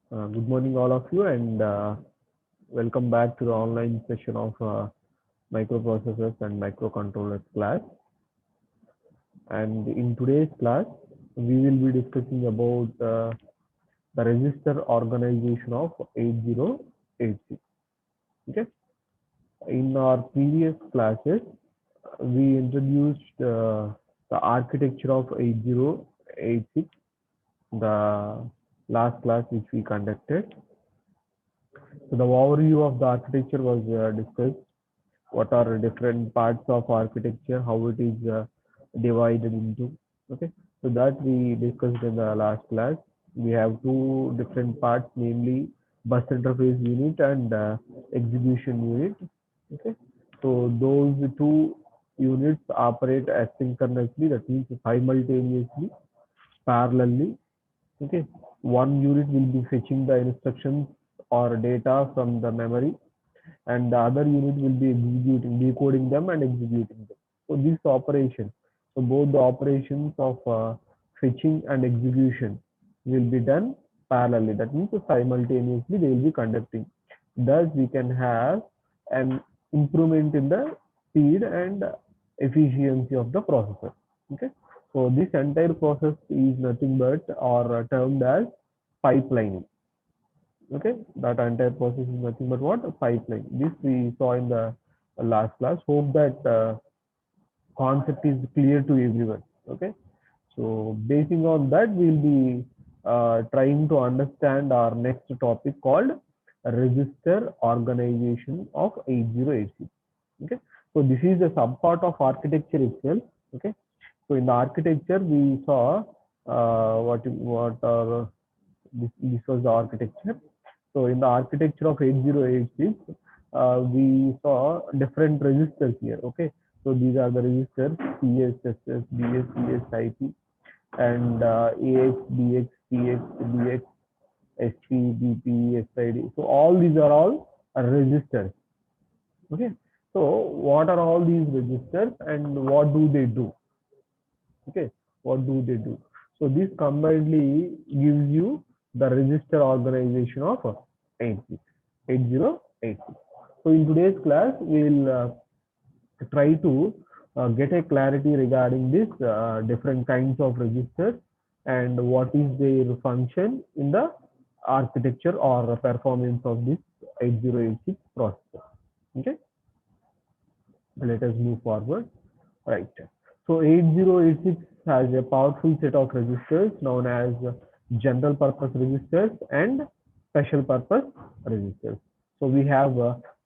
Good morning, all of you, and welcome back to the online session of microprocessors and microcontrollers class. And in today's class, we will be discussing about the register organization of 8086. Okay. In our previous classes, we introduced the architecture of 8086, the last class which we conducted. So the overview of the architecture was discussed. What are different parts of architecture, how it is divided into. Okay, so that we discussed in the last class. We have two different parts, namely bus interface unit and execution unit. Okay, so those two units operate asynchronously, that means simultaneously, parallelly. Okay, one unit will be fetching the instructions or data from the memory, and the other unit will be executing, decoding them and executing them. So this operation, so both the operations of fetching and execution will be done parallelly. That means simultaneously they will be conducting. Thus, we can have an improvement in the speed and efficiency of the processor. Okay. So this entire process is nothing but or termed as pipelining. Okay, that entire process is nothing but what? A pipeline. This we saw in the last class. Hope that concept is clear to everyone. Okay, so basing on that, we'll be trying to understand our next topic called register organization of 8086. Okay, so this is a subpart of architecture itself. Okay, so in the architecture we saw what are this was the architecture. So in the architecture of 8086, we saw different registers here. Okay, so these are the registers CS, SS, DS, CS, IP, and AX, BX, TX, DX, SP, BP, SID. So all these are all registers. Okay, so what are all these registers and what do they do? Okay, what do they do? So this combinedly gives you the register organization of 8086. So in today's class, we'll try to get a clarity regarding this different kinds of registers and what is their function in the architecture or performance of this 8086 processor. Okay, let us move forward. Right. So 8086 has a powerful set of registers known as general purpose registers and special purpose registers. So we have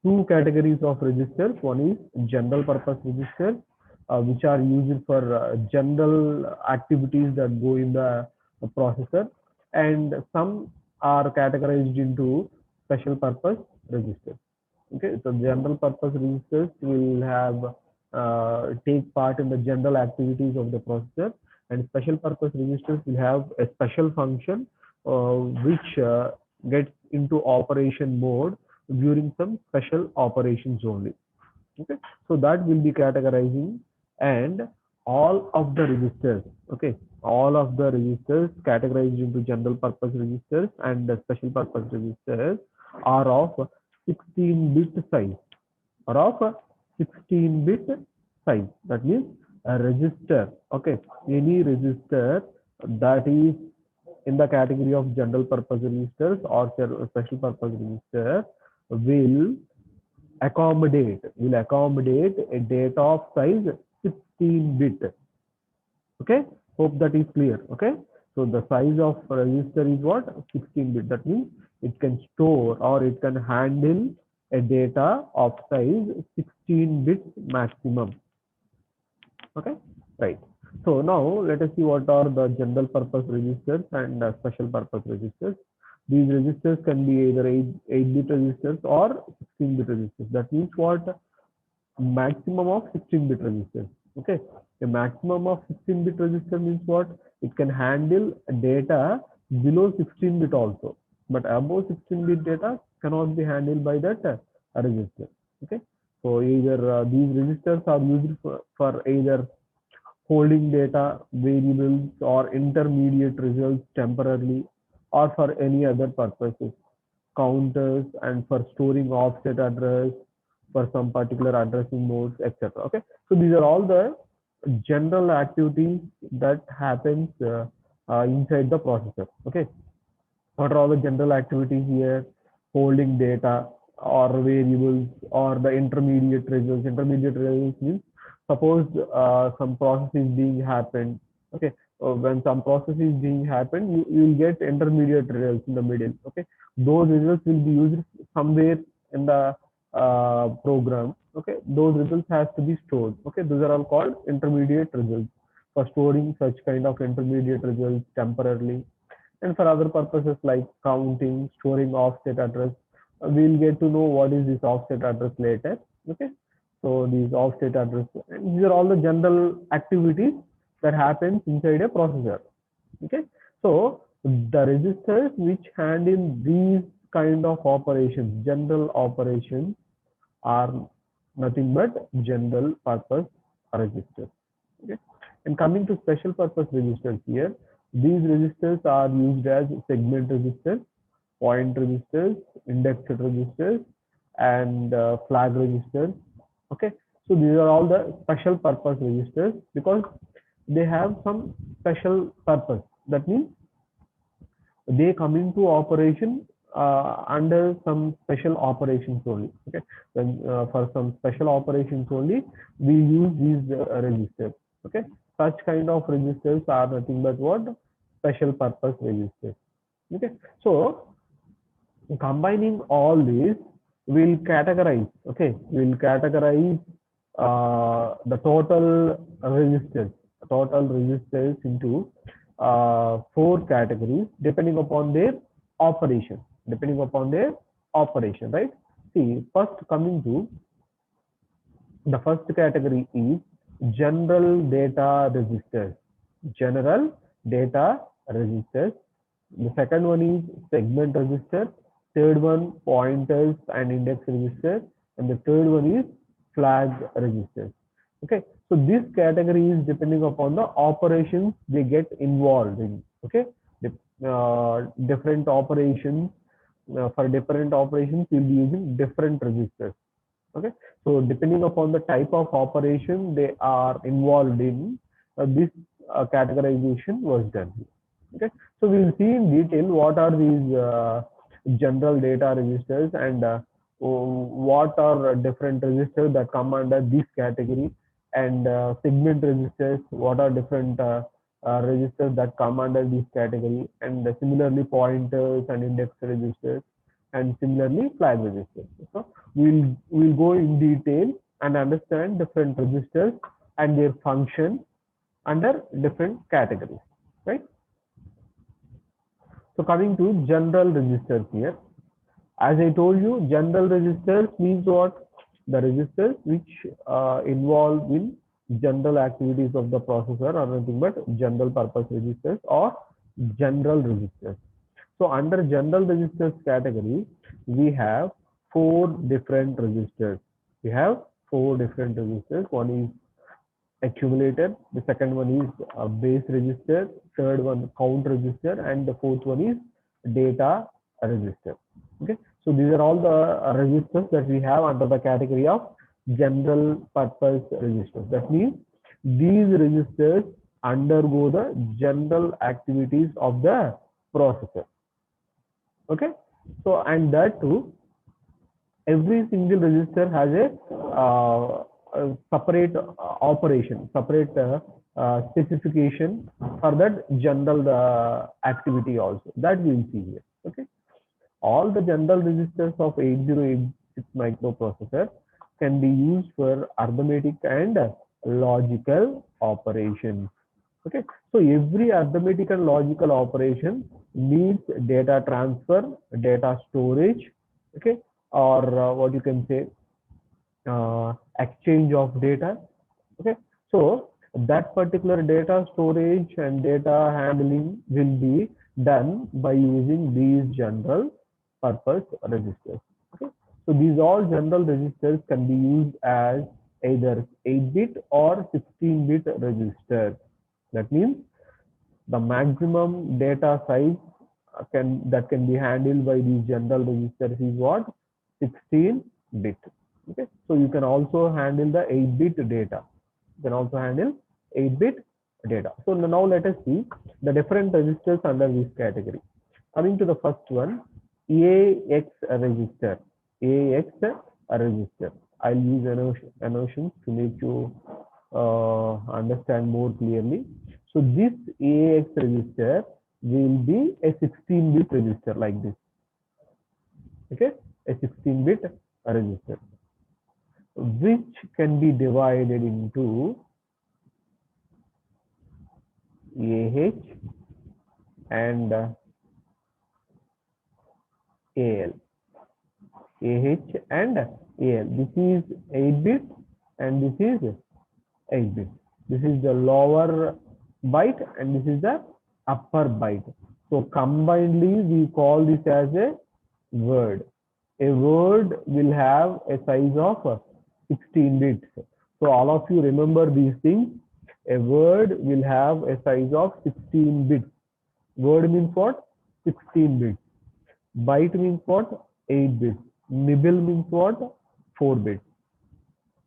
two categories of registers. One is general purpose registers, which are used for general activities that go in the processor, and some are categorized into special purpose registers. Okay, so general purpose registers will have take part in the general activities of the processor, and special purpose registers will have a special function which gets into operation mode during some special operations only. Okay, so that will be categorizing, and all of the registers, okay, all of the registers categorized into general purpose registers and the special purpose registers are of 16-bit size, or of 16-bit size. That means a register, okay, any register that is in the category of general purpose registers or special purpose register will accommodate a data of size 16-bit. Okay, hope that is clear. Okay, so the size of register is what? 16-bit. That means it can store or it can handle a data of size 16-bit maximum. Okay, right. So now let us see what are the general purpose registers and special purpose registers. These registers can be either 8-bit registers or 16-bit registers. That means what? Maximum of 16-bit registers. Okay, a maximum of 16-bit register means what? It can handle data below 16-bit also, but above 16-bit data cannot be handled by that register. Okay, so either these registers are used for either holding data, variables, or intermediate results temporarily, or for any other purposes, counters and for storing offset address for some particular addressing modes, etc. Okay, so these are all the general activities that happens inside the processor. Okay, what are all the general activities here? Holding data or variables or the intermediate results. Intermediate results means suppose some process is being happened. Okay, when some process is being happened, you will get intermediate results in the middle. Okay, those results will be used somewhere in the program. Okay, those results has to be stored. Okay, those are all called intermediate results. For storing such kind of intermediate results temporarily, and for other purposes like counting, storing offset address, we'll get to know what is this offset address later. Okay, so these offset address, and these are all the general activities that happens inside a processor. Okay, so the registers which handle these kind of operations, general operations, are nothing but general purpose registers. Okay, and coming to special purpose registers here, these registers are used as segment registers, point registers, indexed registers, and flag registers. Okay, so these are all the special purpose registers because they have some special purpose. That means they come into operation under some special operations only. Okay, then for some special operations only we use these registers. Okay, such kind of registers are nothing but what? Special purpose registers. Okay, so combining all these, we'll categorize. Okay, we'll categorize the total registers into four categories depending upon their operation. Right? See, first coming to the first category is general data registers. General data registers. The second one is segment register. Third one, pointers and index register. And the third one is flag registers. Okay, so this category is depending upon the operations they get involved in. Okay, different operations, for different operations we'll be using different registers. Okay, so depending upon the type of operation they are involved in, this categorization was done. Okay, so we'll see in detail what are these general data registers and what are different registers that come under this category, and segment registers, what are different registers that come under this category, and similarly pointers and index registers, and similarly flag registers. So we'll go in detail and understand different registers and their function under different categories, right? So coming to general registers here, as I told you, general registers means what? The registers which involve in general activities of the processor are nothing but general purpose registers or general registers. So under general registers category, we have four different registers. One is accumulator, the second one is base register, third one count register, and the fourth one is data register. Okay, so these are all the registers that we have under the category of general purpose registers. That means these registers undergo the general activities of the processor. Okay, so and that too, every single register has a separate operation, separate specification for that general activity also, that we will see here. Okay, all the general registers of 8086 microprocessor can be used for arithmetic and logical operations. Okay, so every arithmetic and logical operation needs data transfer, data storage, okay, or what you can say, exchange of data. Okay, so that particular data storage and data handling will be done by using these general purpose registers. Okay, so these all general registers can be used as either 8-bit or 16-bit registers. That means the maximum data size can be handled by these general registers is what? 16 bit. Okay, so you can also handle the 8-bit data. You can also handle 8-bit data. So now let us see the different registers under this category. Coming to the first one, AX register. AX register. I'll use notions to make you understand more clearly. So this AX register will be a 16-bit register like this. Okay, a 16-bit register, which can be divided into AH and AL. AH and AL. This is 8-bit and this is 8-bit. This is the lower byte and this is the upper byte. So combinedly we call this as a word. A word will have a size of 16 bits. So all of you remember these things. A word will have a size of 16 bits. Word means what? 16 bits. Byte means what? 8 bits. Nibble means what? 4 bits.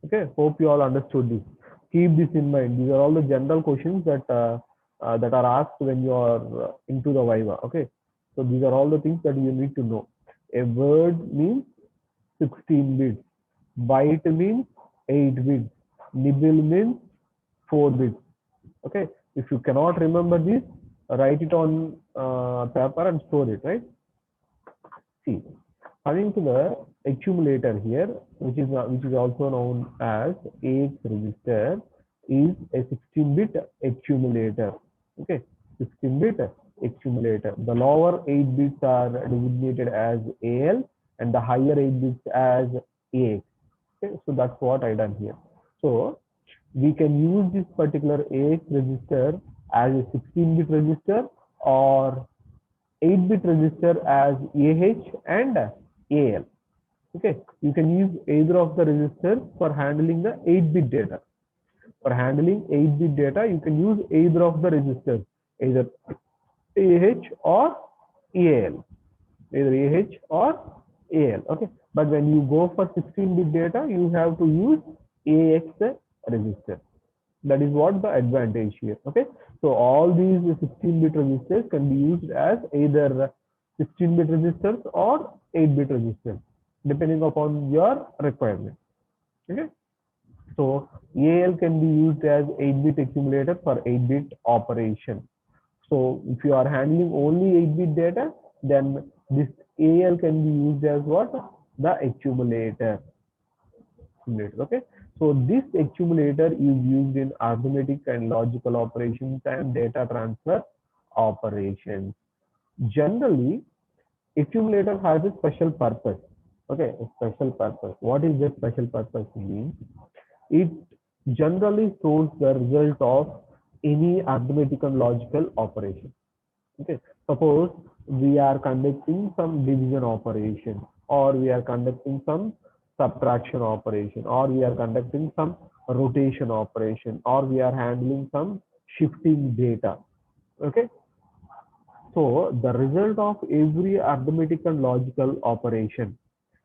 Okay, hope you all understood this. Keep this in mind. These are all the general questions that that are asked when you are into the Viva. Okay, so these are all the things that you need to know. A word means 16 bits. Byte means 8 bits. Nibble means 4 bits. Okay, if you cannot remember this, write it on paper and store it. Right. See, coming to the accumulator here, which is also known as AX register, is a 16-bit accumulator. Okay, 16-bit accumulator. The lower 8 bits are designated as AL and the higher 8 bits as AX. Okay, so that's what I done here. So we can use this particular AX register as a 16-bit register or 8-bit register as AH and AL. Okay, you can use either of the registers for handling the 8-bit data. For handling 8-bit data, you can use either of the registers, either AH or AL, either AH or AL. Okay, but when you go for 16-bit data, you have to use AX register. That is what the advantage here. Okay, so all these 16-bit registers can be used as either 16-bit registers or 8-bit registers, depending upon your requirement. Okay, so AL can be used as 8-bit accumulator for 8-bit operation. So if you are handling only 8-bit data, then this AL can be used as what? The accumulator. Okay, so this accumulator is used in arithmetic and logical operations and data transfer operations. Generally, accumulator has a special purpose. Okay, a special purpose. What is that special purpose means? It generally stores the result of any arithmetic and logical operation. Okay, suppose we are conducting some division operation, or we are conducting some subtraction operation, or we are conducting some rotation operation, or we are handling some shifting data. Okay, so the result of every arithmetic and logical operation,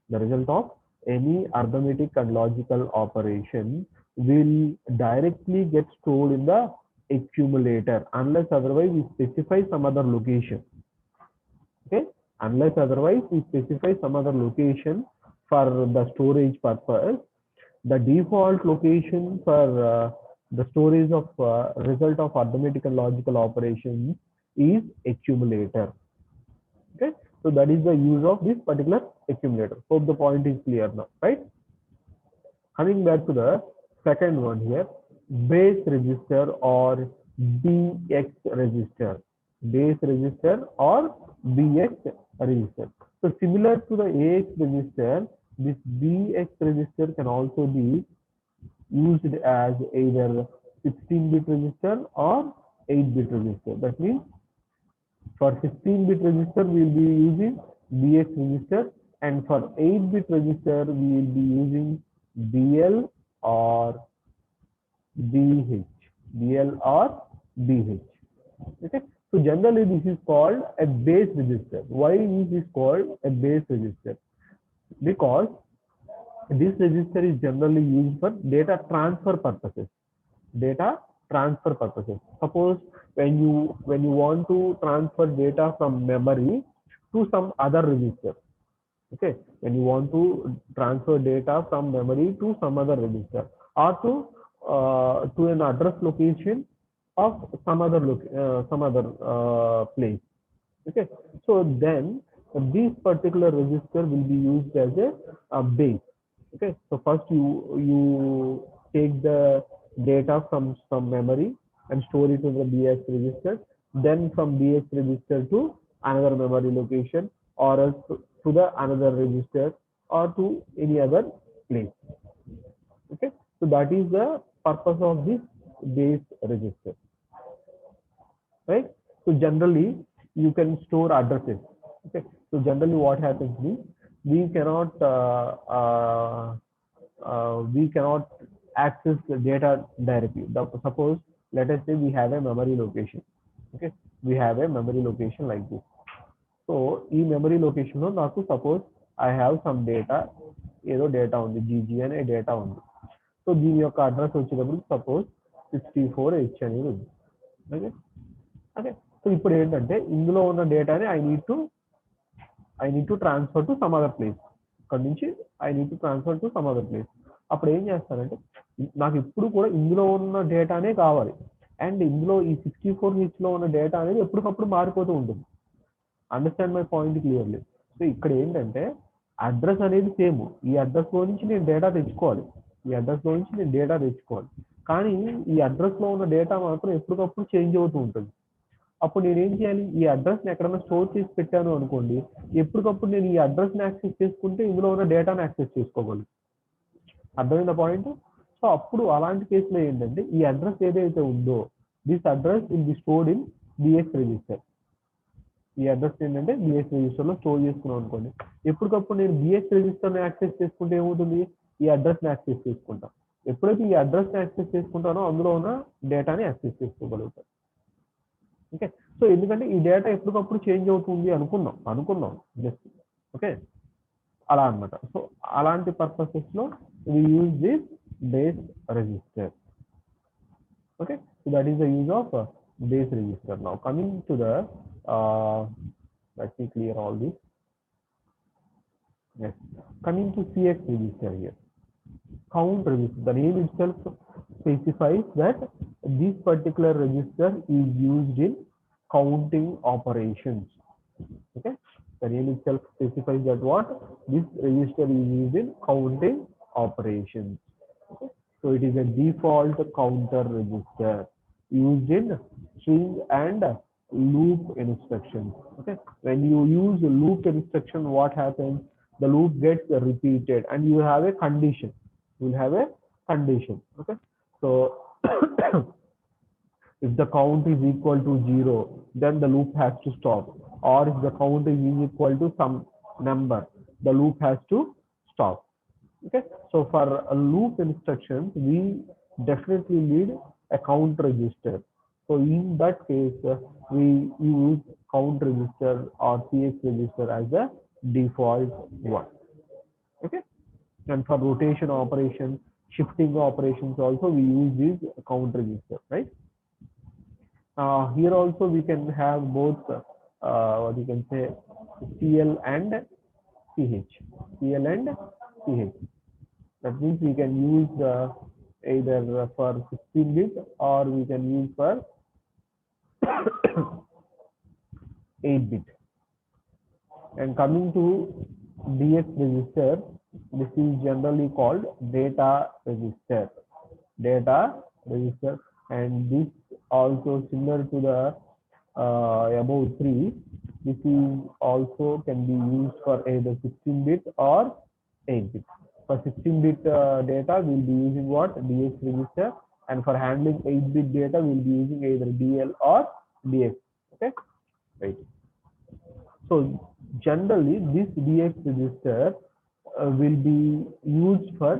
the result of any arithmetic and logical operation will directly get stored in the accumulator unless otherwise we specify some other location. Okay, unless otherwise we specify some other location for the storage purpose. The default location for the storage of result of arithmetic and logical operations is accumulator. Okay, so that is the use of this particular accumulator. Hope the point is clear now, right? Coming back to the second one here, base register or BX register. Base register or BX register. So similar to the AX register, this BX register can also be used as either 16-bit register or 8-bit register. That means for 16-bit register, we will be using BX register, and for 8-bit register, we will be using BL or BH. BL or BH. Okay. So generally this is called a base register. Why is this called a base register? Because this register is generally used for data transfer purposes. Data transfer purposes. Suppose when you want to transfer data from memory to some other register. Okay, when you want to transfer data from memory to some other register, or to an address location of some other place. Okay, so then this particular register will be used as a base. Okay, so first you take the data from some memory and store it in the BX register, then from BX register to another memory location, or else to the another register, or to any other place. Okay, so that is the purpose of this base register, right? So generally you can store addresses. Okay, so generally what happens is we cannot access the data directly. Suppose let us say we have a memory location. Okay, we have a memory location like this. So ఈ memory location లో నాకు suppose I have some data, ఏదో data ఉంది, GG అనే data ఉంది. So దీని యొక్క address వచ్చేటప్పుడు సపోజ్ 64H అనేది ఉంది. ఓకే ఓకే, సో ఇప్పుడు ఏంటంటే ఇందులో ఉన్న డేటాని I need to transfer to some other place. ఇక్కడ నుంచి I need to transfer to some other place. అప్పుడు ఏం చేస్తానంటే నాకు ఇప్పుడు కూడా ఇందులో ఉన్న డేటానే కావాలి, అండ్ ఇందులో ఈ 64H లో ఉన్న డేటా అనేది ఎప్పటికప్పుడు మారిపోతూ ఉంటుంది. Understand my point clearly. So ఇక్కడ ఏంటంటే అడ్రస్ అనేది సేమ్, ఈ అడ్రస్ లో నుంచి నేను డేటా తెచ్చుకోవాలి, కానీ ఈ అడ్రస్ లో ఉన్న డేటా మాత్రం ఎప్పటికప్పుడు చేంజ్ అవుతూ ఉంటుంది. అప్పుడు నేను ఏం చేయాలి, ఈ అడ్రస్ ని ఎక్కడైనా స్టోర్ చేసి పెట్టాను అనుకోండి, ఎప్పటికప్పుడు నేను ఈ అడ్రస్ ని యాక్సెస్ చేసుకుంటే ఇందులో ఉన్న డేటాను యాక్సెస్ చేసుకోగలను. అర్థమైందా పాయింట్? సో అప్పుడు అలాంటి కేసులో ఏంటంటే ఈ అడ్రస్ ఏదైతే ఉందో this address will be stored in BX register. ఈ అడ్రస్ ఏంటంటే బిఎక్స్ రిజిస్టర్ లో స్టోర్ చేసుకున్నాం అనుకోండి, ఎప్పటికప్పుడు నేను బిఎక్స్ రిజిస్టర్ ని యాక్సెస్ చేసుకుంటే ఏమవుతుంది, ఈ అడ్రస్ ని యాక్సెస్ చేసుకుంటా. ఎప్పుడైతే ఈ అడ్రస్ ని యాక్సెస్ చేసుకుంటానో అందులో ఉన్న డేటాని యాక్సెస్ చేసుకోగలుగుతాను. ఓకే, సో ఎందుకంటే ఈ డేటా ఎప్పటికప్పుడు చేంజ్ అవుతుంది అనుకున్నాం జస్ట్. ఓకే, అలా అనమాట. సో అలాంటి పర్పసెస్ లో we use this base register. Okay, so that is the use of base register. Now coming to the let me clear all this. Yes, coming to CX register here, count register. The name itself specifies that this particular register is used in counting operations. Okay, the name itself specifies that what this register is used in counting operations. Okay, so it is a default counter register used in string and loop instructions. Okay, when you use loop instruction, what happens, the loop gets repeated and you have a condition. Okay, so if the count is equal to 0, then the loop has to stop, or if the count is equal to some number, the loop has to stop. Okay, so for a loop instructions we definitely need a count register. So in that case we use count register or CX register as the default one. Okay, and for rotation operations, shifting operations also we use this count register, right? Here also we can have both what you can say CL and CH. That means we can use either for 16-bit or we can use for 8-bit. And coming to DX register, this is generally called data register, and this also similar to the above 3. This is also can be used for either 16-bit or 8-bit. For 16-bit data, we'll be using what? DX register, and for handling 8-bit data, we'll be using either DL or DX. Okay, right. So generally, this DX register will be used for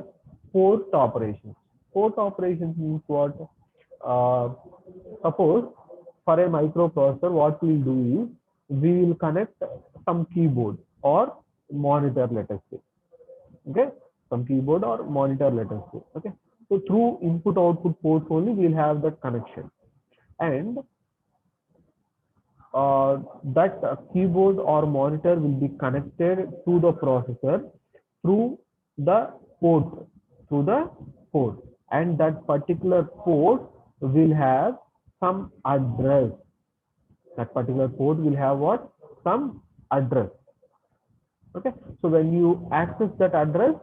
port operations. Port operations means what? Suppose for a microprocessor, what we'll do is we will connect some keyboard or monitor, let us say. Okay, some keyboard or monitor, let us say. Okay, so through input output ports only we'll have that connection, and that keyboard or monitor will be connected to the processor through the port, through the port, and that particular port will have some address. That particular port will have what? Some address. Okay, so when you access that address,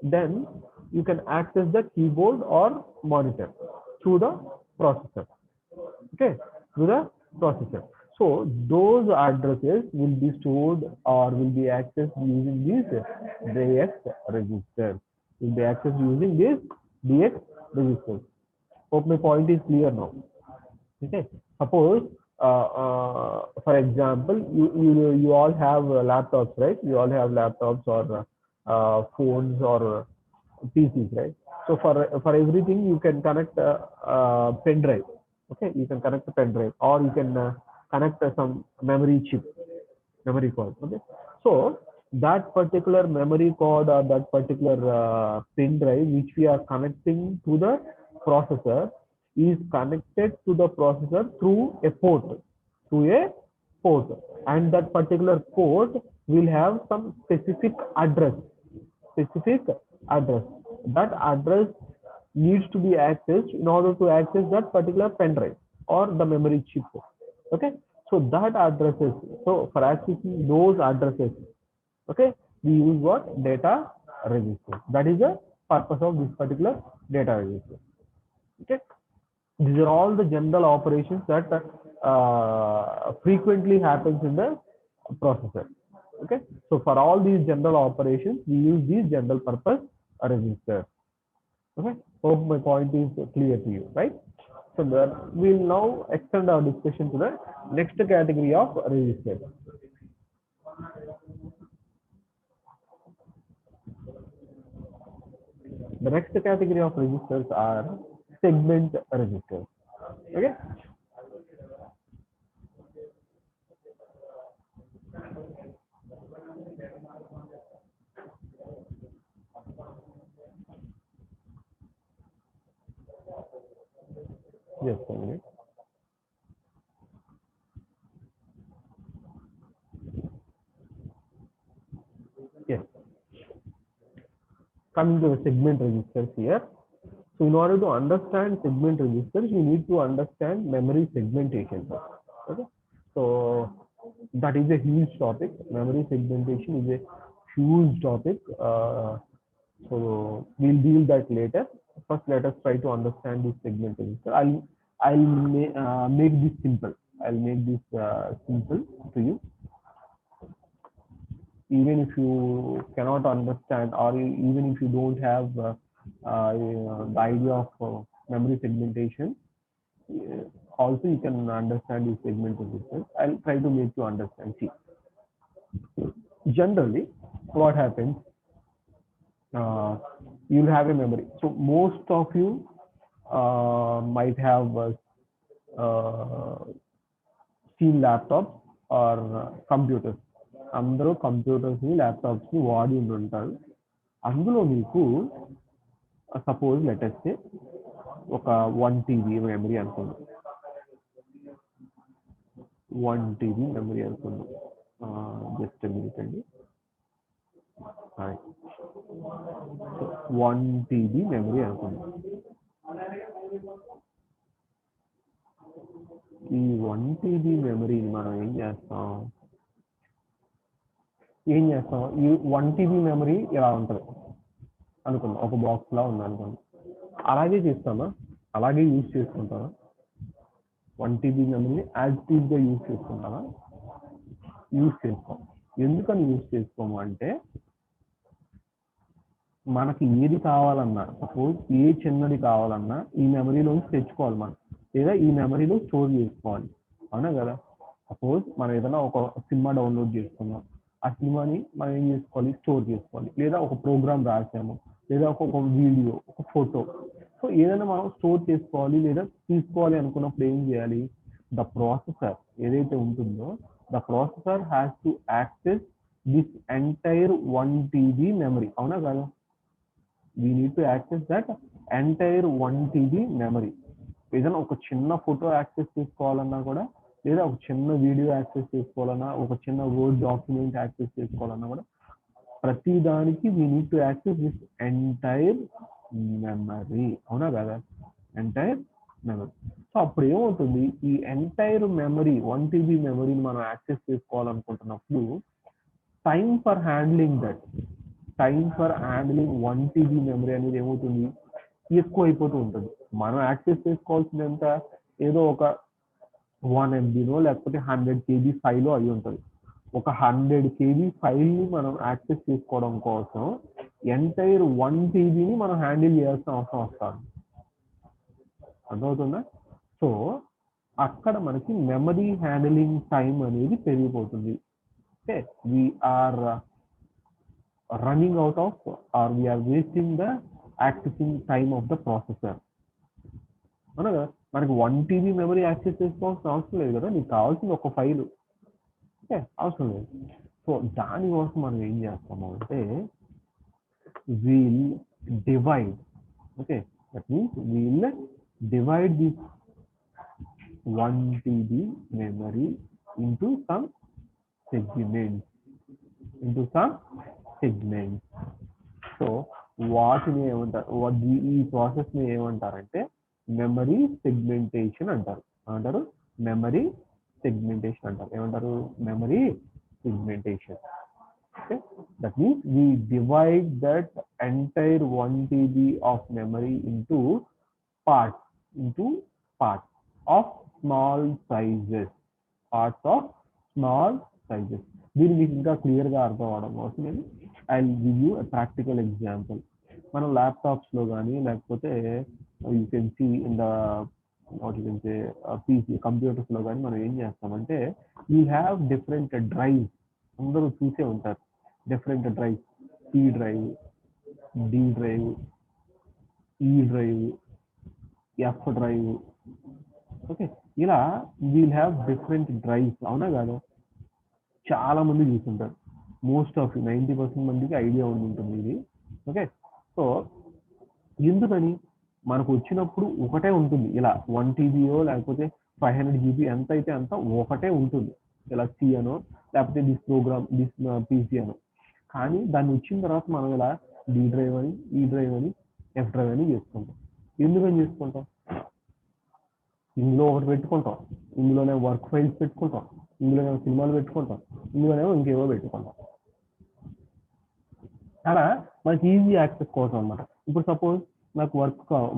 then you can access the keyboard or monitor through the processor. Okay, through the processor. So those addresses will be stored or will be accessed using these DX registers. Will be accessed using these DX registers. Hope my point is clear now. Okay, suppose for example, you all have laptops, right? You all have laptops or phones or PCs, right? So for everything you can connect a pen drive. Okay, you can connect a pen drive, or you can connect some memory chip, memory card. Okay, so that particular memory card or that particular pen drive which we are connecting to the processor is connected to the processor through a port, through a port, and that particular port will have some specific address, specific address. That address needs to be accessed in order to access that particular pen drive or the memory chip. Okay, so that addresses, so for accessing those addresses, okay, we use what? Data register. That is the purpose of this particular data register. Okay, these are all the general operations that frequently happens in the processor. Okay, so for all these general operations we use these general purpose registers. Okay, hope my point is clear to you, right? So we'll now extend our discussion to the next category of registers. The next category of registers are segment registers. Okay, yes, Sanjay. Yes, coming to the segment registers here. So in order to understand segment registers, you need to understand memory segmentation. Okay, so that is a huge topic. Memory segmentation is a huge topic. So we'll deal that later. First, let us try to understand this segment register. I'll make this simple. I'll make this simple to you. Even if you cannot understand, or even if you don't have the idea of memory segmentation, also you can understand this segment register. I'll try to make you understand. See, generally, what happens? You'll have a memory. So most of you might have seen laptops or computers. అందరూ computers ని laptops ని వాడి ఉంటారు. అందులో మీకు suppose latest ఒక 1 TB memory అనుకుందాం. 1 TB memory అనుకుందాం. జస్ట్ మినిట్ అండి. 1 TB మెమరీ అనుకుందాం. ఈ 1 TB మెమరీని మనం ఏం చేస్తాం? ఈ 1 TB మెమరీ ఇలా ఉంటుంది అనుకుందాం. ఒక బాక్స్ లా ఉంది అనుకోండి. అలాగే చేస్తామా? అలాగే యూజ్ చేసుకుంటామా? 1 TB మెమరీని యాజ్ ఇట్ ఈజ్ గా యూజ్ చేసుకుంటామా? యూజ్ చేసుకోం. ఎందుకని యూజ్ చేసుకోము అంటే, మనకి ఏది కావాలన్నా, సపోజ్ ఏ చిన్నది కావాలన్నా ఈ మెమరీలోంచి తెచ్చుకోవాలి మనం, లేదా ఈ మెమరీలో స్టోర్ చేసుకోవాలి. అవునా కదా? సపోజ్ మనం ఏదైనా ఒక సినిమా డౌన్లోడ్ చేసుకున్నాం, ఆ సినిమాని మనం ఏం చేసుకోవాలి? స్టోర్ చేసుకోవాలి. లేదా ఒక ప్రోగ్రామ్ రాసాము, లేదా ఒక వీడియో, ఒక ఫోటో, సో ఏదైనా మనం స్టోర్ చేసుకోవాలి లేదా తీసుకోవాలి అనుకున్నప్పుడు ఏం చేయాలి? the processor ఏదైతే ఉంటుందో the processor has to access this entire 1 TB memory. అవునా కదా? We need to access that entire 1 TB memory. ఏదైనా ఒక చిన్న ఫోటో యాక్సెస్ చేసుకోవాలన్నా కూడా, లేదా ఒక చిన్న వీడియో యాక్సెస్ చేసుకోవాలన్నా, ఒక చిన్న వర్డ్ డాక్యుమెంట్ యాక్సెస్ చేసుకోవాలన్నా కూడా, ప్రతి దానికి we need to access this entire memory. అవునా కదా? Entire memory. సో అప్పుడు ఏమవుతుంది, ఈ ఎంటైర్ మెమరీ 1 TB మెమరీని మనం యాక్సెస్ చేసుకోవాలనుకుంటున్నప్పుడు time for handling 1 TB memory అనేది ఏమవుతుంది, ఎక్కువ అయిపోతూ ఉంటుంది. మనం యాక్సెస్ చేసుకోవాల్సినంత ఏదో ఒక 1 MBనో లేకపోతే 100 KB ఫైల్ అయి ఉంటుంది. ఒక 100 KB ఫైల్ని మనం యాక్సెస్ చేసుకోవడం కోసం ఎంటైర్ 1 TBని మనం హ్యాండిల్ చేయాల్సిన అవసరం వస్తుంది. అర్థమవుతుందా? సో అక్కడ మనకి మెమరీ హ్యాండిలింగ్ టైం అనేది పెరిగిపోతుంది. Okay, we are running out of or we are wasting the accessing time of the processor. అనగా మనకి 1 TB మెమరీ యాక్సెస్ చేసుకోవాల్సిన అవసరం లేదు కదా, నీకు కావాల్సింది ఒక ఫైల్. ఓకే, అవసరం లేదు. సో దానికోసం మనం ఏం చేస్తాము అంటే we'll divide. Okay, that means we'll divide this 1 TB memory into some segments. సో వాటిని ఏమంటారు, ఈ ప్రాసెస్ని ఏమంటారంటే మెమరీ సెగ్మెంటేషన్ అంటారు. మెమరీ సెగ్మెంటేషన్ అంటారు. ఏమంటారు? Memory segmentation. Okay, that means we divide that entire 1 TB of memory into parts of small sizes. దీన్ని మీకు ఇంకా క్లియర్గా అర్థం అవడం కోసం నేను I give you a practical example. మనం ల్యాప్టాప్స్లో కానీ లేకపోతే you can see in the PC కంప్యూటర్స్లో కానీ మనం ఏం చేస్తామంటే యూ హ్యావ్ డిఫరెంట్ డ్రైవ్స్. అందరూ చూసే ఉంటారు different drives, C drive, D drive, E drive, F drive. Okay, ఇలా వీల్ హ్యావ్ డిఫరెంట్ డ్రైవ్స్. అవునా కాదు? చాలా మంది చూస్తుంటారు. మోస్ట్ ఆఫ్ 90% మందికి ఐడియా ఉంటుంది ఇది. ఓకే, సో ఎందుకని మనకు వచ్చినప్పుడు ఒకటే ఉంటుంది, ఇలా 1 TBయో లేకపోతే 500 GB ఎంత అయితే అంత ఒకటే ఉంటుంది, ఇలా సి అనో లేకపోతే దిస్ ప్రోగ్రామ్ దిస్ పీసీ అనో. కానీ దాన్ని వచ్చిన తర్వాత మనం ఇలా డి డ్రైవ్ అని, ఈ డ్రైవ్ అని, ఎఫ్ డ్రైవ్ అని చేసుకుంటాం. ఎందుకని చేసుకుంటాం? ఇందులో ఒకటి పెట్టుకుంటాం, ఇందులోనే వర్క్ ఫైల్స్ పెట్టుకుంటాం, ఇందులోనే సినిమాలు పెట్టుకుంటాం, ఇందులోనేమో ఇంకేవో పెట్టుకుంటాం. అలా మనకి ఈజీ యాక్సెస్ కోసం అనమాట. ఇప్పుడు సపోజ్ నాకు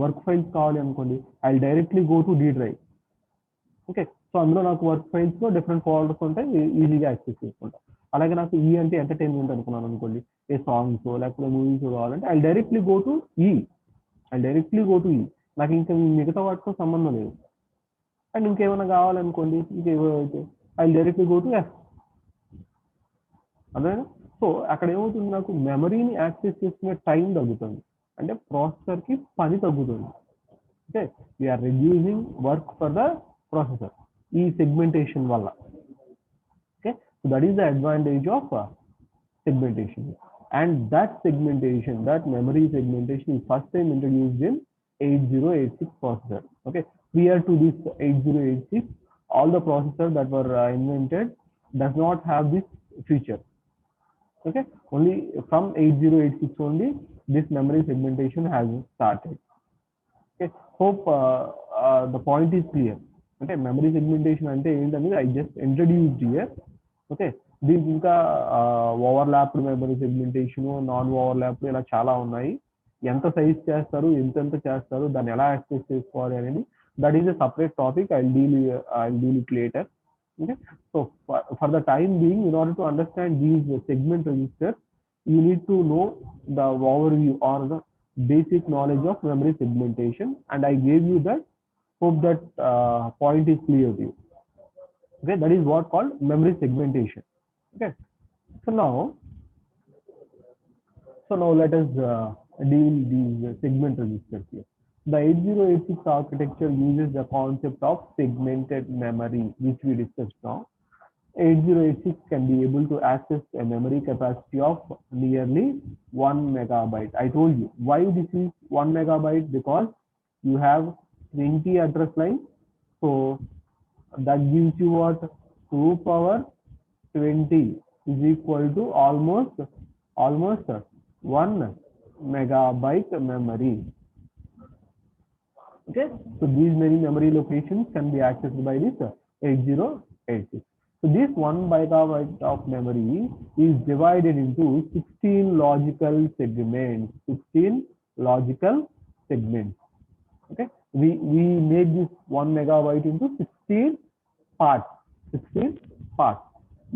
వర్క్ ఫైల్స్ కావాలి అనుకోండి, I directly go to D drive. Okay, so అందులో నాకు వర్క్ ఫైల్స్లో డిఫరెంట్ ఫోల్డర్స్ ఉంటాయి, ఈజీగా యాక్సెస్ చేసుకుంటాం. అలాగే నాకు ఈ అంటే ఎంటర్టైన్మెంట్ అనుకున్నాను అనుకోండి, ఏ సాంగ్స్ లేకపోతే మూవీస్ కావాలంటే ఐ డైరెక్ట్లీ గో టు ఈ. నాకు ఇంకా మిగతా వాటితో సంబంధం లేదు. అండ్ ఇంకేమైనా కావాలనుకోండి, ఇంకేవో అయితే I directly go to F. అదేనా? సో అక్కడ ఏమవుతుంది, నాకు మెమరీని యాక్సెస్ చేసుకునే టైం తగ్గుతుంది, అంటే ప్రాసెసర్కి పని తగ్గుతుంది. Okay, we are reducing work for the processor ఈ సెగ్మెంటేషన్ వల్ల. Okay, so that is the advantage of segmentation. And that memory segmentation is first time introduced in 8086 processor. Okay, prior to this 8086, all the processors that were invented does not have this feature. Okay, only from 8086 only this memory segmentation has started. Okay, hope the point is clear. Okay, memory segmentation ante ఏంటనేది I just introduced here. Okay, దీనికి ఇంకా overlapped memory segmentation, non overlapped ఇలా చాలా ఉన్నాయి. ఎంత size చేస్తారు, ఎంత చేస్తారు, దాన్ని ఎలా యాక్సెస్ చేసుకోవాలి అనేది that is a separate topic. I deal it later. Okay, so for the time being, in order to understand these segment registers, you need to know the overview or the basic knowledge of memory segmentation, and I gave you that. Hope that point is clear to you. Okay, that is what called memory segmentation. Okay, so now let us deal these segment registers here. The 8086 architecture uses the concept of segmented memory, which we discussed now. 8086 can be able to access a memory capacity of nearly 1 megabyte. I told you why this is 1 megabyte, because you have 20 address lines. So that gives you what? 2 power 20 is equal to almost 1 megabyte memory. Okay, so these many memory locations can be accessed by this 8086. So this 1 megabyte of memory is divided into 16 logical segments. 16 logical segments. Okay, we made this 1 megabyte into 16 parts. 16 parts.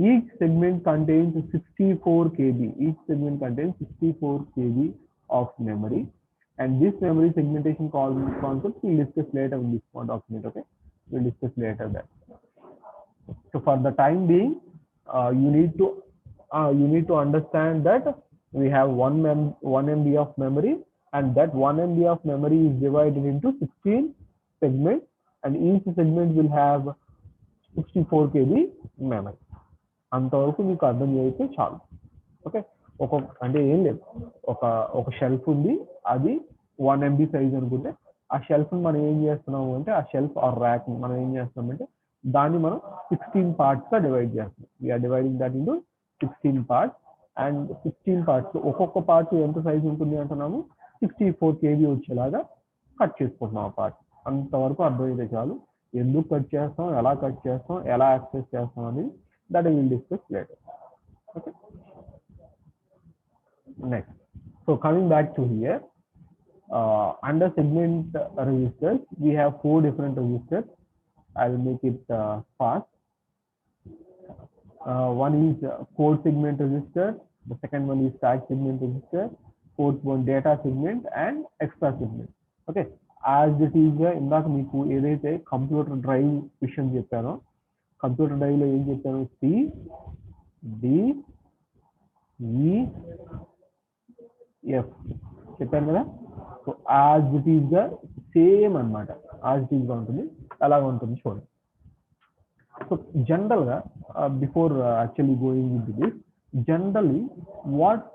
Each segment contains 64 KB. Each segment contains 64 KB of memory. And this memory segmentation concept we'll discuss later in this document. Okay, we'll discuss later that. So for the time being, you need to understand that we have 1 MB of memory, and that 1 MB of memory is divided into 16 segments, and each segment will have 64 KB memory. అంతవరకు మీకు అర్థం చేస్తే చాలు. Okay, అంటే ఏం లేదు, ఒక shelf ఉంది, అది 1 MB సైజ్ అనుకుంటే ఆ షెల్ఫ్ మనం ఏం చేస్తున్నాము అంటే ఆ షెల్ఫ్ ఆర్ ర్యాక్ మనం ఏం చేస్తున్నామంటే దాన్ని మనం 16 parts గా డివైడ్ చేస్తున్నాం. We are dividing that into 16 parts, and 16 parts ఒక్కొక్క పార్ట్ ఎంత సైజ్ ఉంటుంది అంటున్నాము, 64 KB వచ్చేలాగా కట్ చేసుకుంటున్నాం ఆ పార్ట్. అంతవరకు అర్థమైతే చాలు. ఎందుకు కట్ చేస్తాం, ఎలా కట్ చేస్తాం, ఎలా యాక్సెస్ చేస్తాం అనేది that we will discuss later. Okay. Next, so coming back to here, under segment registers we have 4 different registers. I will make it fast. One is code segment register, the second one is stack segment register, fourth one data segment, and extra segment. Okay, as it is ఇందాక మీకు ఏదైతే computer drive విషయం చెప్పానో, computer drive లో ఏం చెప్పాను, C D E F చెప్పాను కదా. సో యాజ్ ఇట్ ఈస్ గా సేమ్ అనమాట, యాజ్ ఇట్ ఈస్ గా ఉంటుంది, అలాగా ఉంటుంది చూడండి. సో జనరల్ గా before actually going with this, generally what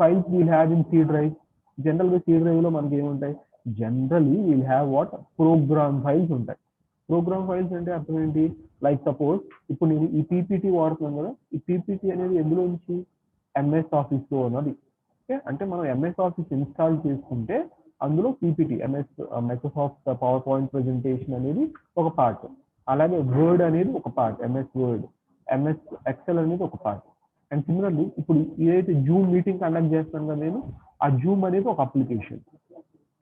files we'll have in C drive? General గా C డ్రైవ్ లో మనకి ఏముంటాయి, generally we'll have what programme files ఉంటాయి. ప్రోగ్రామ్ ఫైల్స్ అంటే అర్థం ఏంటి, లైక్ సపోజ్ ఇప్పుడు నేను ఈ పీపీటీ వాడుతున్నాను కదా, ఈ పీపీటీ అనేది ఎందులో నుంచి, ఎంఎస్ ఆఫీస్ లో ఉన్నది. ఓకే, అంటే మనం ఎంఎస్ ఆఫీస్ ఇన్స్టాల్ చేసుకుంటే అందులో PPT, Microsoft power point presentation అనేది ఒక పార్ట్, అలాగే వర్డ్ అనేది ఒక part, MS word, MS Excel అనేది ఒక పార్ట్. అండ్ సిమిలర్లీ ఇప్పుడు ఏదైతే జూమ్ మీటింగ్ కండక్ట్ చేస్తాను కదా నేను, ఆ జూమ్ అనేది ఒక అప్లికేషన్.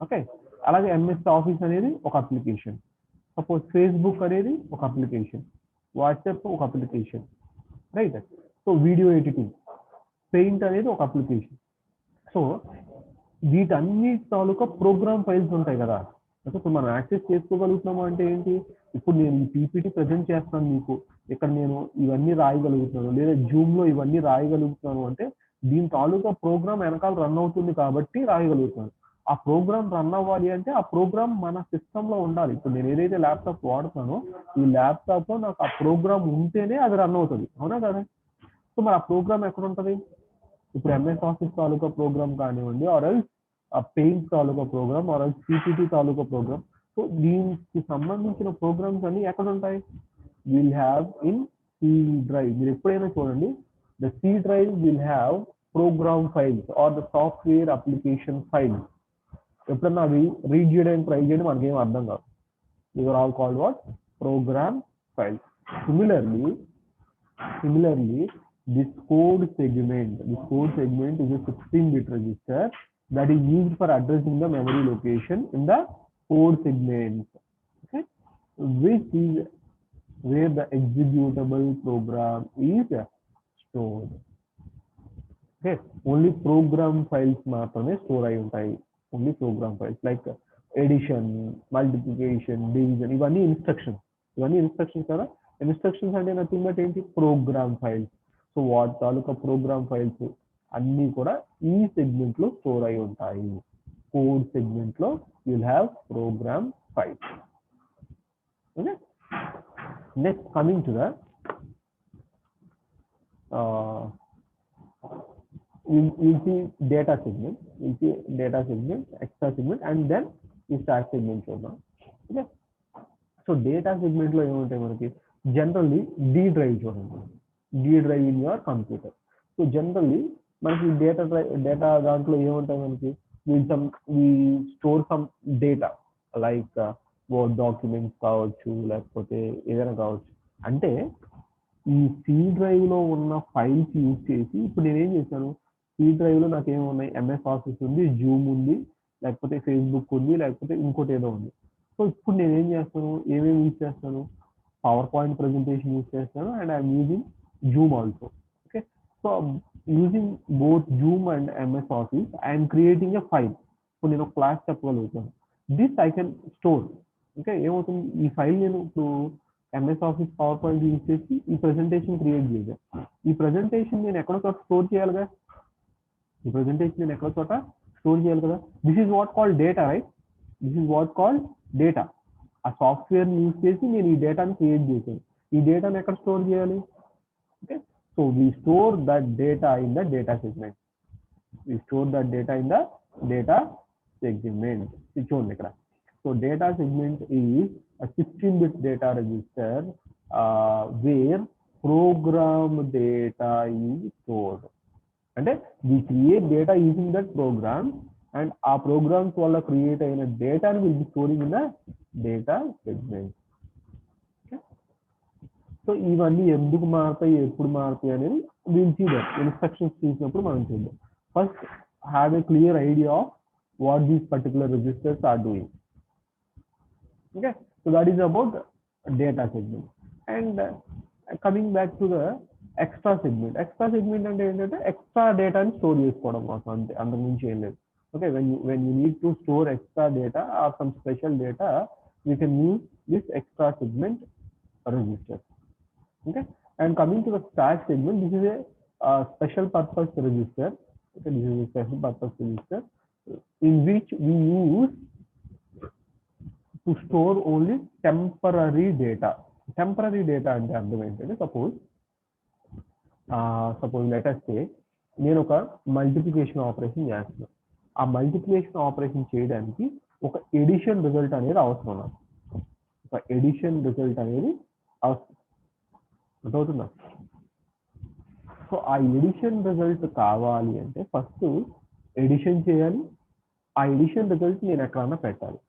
ఓకే, అలాగే ఎంఎస్ ఆఫీస్ అనేది ఒక అప్లికేషన్, సపోజ్ ఫేస్బుక్ అనేది ఒక అప్లికేషన్, వాట్సాప్ ఒక application, right. So video editing, paint అనేది ఒక అప్లికేషన్. సో వీటన్నిటి తాలూకా ప్రోగ్రామ్ ఫైల్స్ ఉంటాయి కదా. అంటే ఇప్పుడు మనం యాక్సెస్ చేసుకోగలుగుతున్నాము అంటే ఏంటి, ఇప్పుడు నేను ఈ పీపీటీ ప్రజెంట్ చేస్తాను మీకు, ఇక్కడ నేను ఇవన్నీ రాయగలుగుతున్నాను, లేదా జూమ్ లో ఇవన్నీ రాయగలుగుతున్నాను అంటే దీని తాలూకా ప్రోగ్రామ్ వెనకాల రన్ అవుతుంది కాబట్టి రాయగలుగుతున్నాను. ఆ ప్రోగ్రామ్ రన్ అవ్వాలి అంటే ఆ ప్రోగ్రామ్ మన సిస్టమ్ లో ఉండాలి. ఇప్పుడు నేను ఏదైతే ల్యాప్టాప్ వాడుతానో ఈ ల్యాప్టాప్ లో నాకు ఆ ప్రోగ్రామ్ ఉంటేనే అది రన్ అవుతుంది, అవునా కదా. సో మరి ఆ ప్రోగ్రామ్ ఎక్కడ ఉంటుంది, ఇప్పుడు ఎంఎస్ ఆఫీస్ తాలూకా ప్రోగ్రామ్ కానివ్వండి, ఆర్ ఎల్స్ పెయింట్ తాలూకా ప్రోగ్రామ్, ఆర్ ఎల్స్ పీపీటీ తాలూకా ప్రోగ్రామ్. సో దీనికి సంబంధించిన ప్రోగ్రామ్స్ అన్ని ఎక్కడ ఉంటాయి, will have in C drive. మీరు ఎప్పుడైనా చూడండి, the C drive will have program files or the software application files. ఎప్పుడన్నా అవి రీడ్ చేయడానికి ట్రై చేయడం మనకి ఏం అర్థం కాదు. These are all called what? Program files. Similarly, this code segment is a 16-bit register that is used for addressing the memory location in the code segment, okay, which is where the executable program is stored. Okay, only program files మాత్రమే store అయి ఉంటాయి. only program files like addition, multiplication, division, ఇవన్నీ instructions కదా. Instructions అంటే nothing but ఏంటి, programme files. So వాటి తాలూకా programme files అన్నీ కూడా ఈ సెగ్మెంట్ లో స్టోర్ అయి ఉంటాయి, కోడ్ సెగ్మెంట్ లో you'll have program file. Okay. Next, coming to the we'll see data segment, extra segment, and then ఈ stack segment చూద్దాం. Okay. So data segment లో ఏముంటాయి మనకి generally D drive చూడండి, D drive in your computer. So generally మనకి data దాంట్లో ఏముంటాయి మనకి we store some data like word documents కావచ్చు, లేకపోతే ఏదైనా కావచ్చు. అంటే ఈ C drive లో ఉన్న ఫైల్స్ యూజ్ చేసి ఇప్పుడు నేనేం చేశాను, C drive లో నాకు ఏమున్నాయి, MS Office ఉంది, Zoom ఉంది, లేకపోతే ఫేస్బుక్ ఉంది, లేకపోతే ఇంకోటి ఏదో ఉంది. సో ఇప్పుడు నేను ఏం చేస్తాను, ఏమేమి యూజ్ చేస్తాను, పవర్ పాయింట్ ప్రెజెంటేషన్ యూజ్ చేస్తాను, and I'm using Zoom also. Okay. So using both Zoom and MS Office I'm creating a file. ఇప్పుడు నేను ఒక క్లాస్ చెప్పగలుగుతాను, this I can store. Okay. ఏమవుతుంది, ఈ ఫైల్ నేను ఇప్పుడు MS Office PowerPoint use చేసి ఈ ప్రెజెంటేషన్ క్రియేట్ చేశాను. ఈ ప్రెజెంటేషన్ నేను ఎక్కడో చోట స్టోర్ చేయాలిగా, ఈ ప్రెజెంటేషన్ నేను ఎక్కడో చోట స్టోర్ చేయాలి కదా. This is what called data, right? This is what called data. ఆ సాఫ్ట్వేర్ యూజ్ చేసి నేను ఈ డేటాని క్రియేట్ చేశాను. ఈ డేటాని ఎక్కడ స్టోర్ చేయాలి? Okay. So we store that data in the data segment. We store that data in the data segment. ఇది చూడండి ఇక్కడ. So data segment is a 16-bit data register where program data is stored. అంటే we create data using that program, and ఆ programs వల్ల create అయిన డేటాని will be storing in the data segment. So ఇవన్నీ ఎందుకు మారుతాయి, ఎప్పుడు మారుతాయి అనేది we'll see that ఇన్స్ట్రక్షన్స్ చూసినప్పుడు మనం చూద్దాం. First have a clear idea of what these particular registers are doing. Okay. So that is about data segment. And coming back to the extra segment. Extra segment అంటే ఏంటంటే extra data ని store చేసుకోవడం కోసం, అంతే, అంతకుమించి ఏం లేదు. Okay. When you need to store extra data or some special data, we can use this extra segment register. Okay. And coming to the stack segment, this is a special purpose register. Okay. This is a special purpose register in which we use to store only temporary data. Temporary data అంటే అర్థం ఏంటంటే, suppose let us say నేను ఒక multiplication operation చేస్తున్నాను. ఆ multiplication operation చేయడానికి ఒక edition result అనేది అవసరం. నాకు ఒక ఎడిషన్ రిజల్ట్ అనేది అవసరం అవుతుందా. సో ఆ ఎడిషన్ రిజల్ట్ కావాలి అంటే ఫస్ట్ ఎడిషన్ చేయాలి. ఆ ఎడిషన్ రిజల్ట్ నేను ఎక్కడన్నా పెట్టాలి.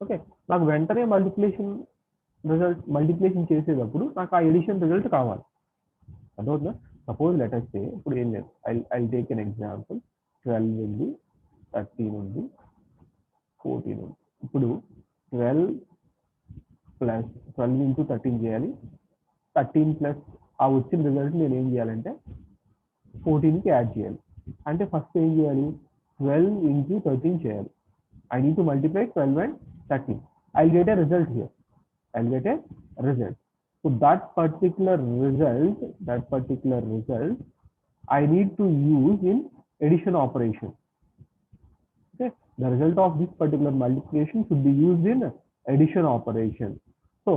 ఓకే. నాకు వెంటనే మల్టిప్లికేషన్ చేసేటప్పుడు నాకు ఆ ఎడిషన్ రిజల్ట్ కావాలి. అర్థమవుతుందా. సపోజ్ లెట్ us say ఇప్పుడు ఏం లేదు, ఐ టేక్ ఎన్ ఎగ్జాంపుల్. 12 ఉంది, 13 ఉంది, 14 ఉంది. ఇప్పుడు 12 into 13 చేయాలి. 13 ప్లస్ ఆ వచ్చిన రిజల్ట్ నేను ఏం చేయాలంటే 14కి యాడ్ చేయాలి. అంటే ఫస్ట్ ఏం చేయాలి, 12 into 13 చేయాలి. I need to multiply 12 and 13. I'll get a result here. So that particular result I need to use in addition operation. Okay. The result of this particular multiplication should be used in addition operation. So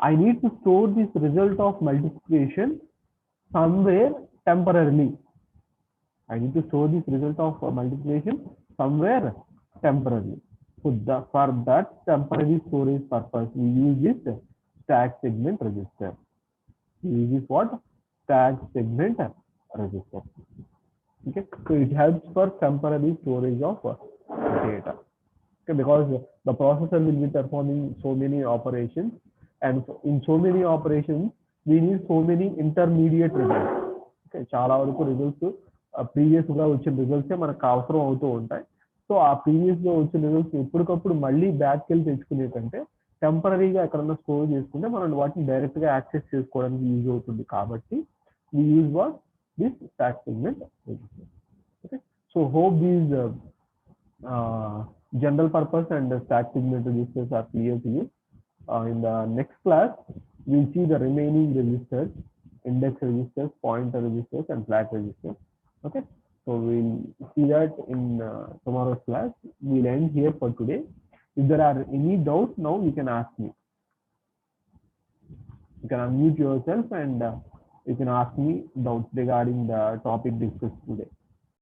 I need to store this result of multiplication somewhere temporarily. So for that temporary storage purpose, we use this stack segment register. Okay. So it helps for temporary storage of data. Okay, because the processor will be performing so many operations, and in so many operations we need so many intermediate results. Okay, చాలా వరకు results previous గా వచ్చిన రిజల్ట్సే మనకు అవసరం అవుతూ ఉంటాయి. So ఆ previous గా వచ్చిన రిజల్ట్స్ ఎప్పటికప్పుడు మళ్ళీ బ్యాక్ వెళ్ళి తెచ్చుకునే కంటే టెంపరీగా ఎక్కడన్నా స్టోర్ చేసుకుంటే మనం వాటిని డైరెక్ట్ గా యాక్సెస్ చేసుకోవడానికి యూజ్ అవుతుంది. కాబట్టి we use what this stack segment register. Okay. So hope these general purpose and the stack segment registers are clear to you. In the next class we'll see the remaining registers, index registers, pointer registers, and flag registers. Okay. So we'll see that in tomorrow's class. We'll end here for today. If there are any doubts now, you can ask me. You can unmute yourself and you can ask me doubts regarding the topic discussed today.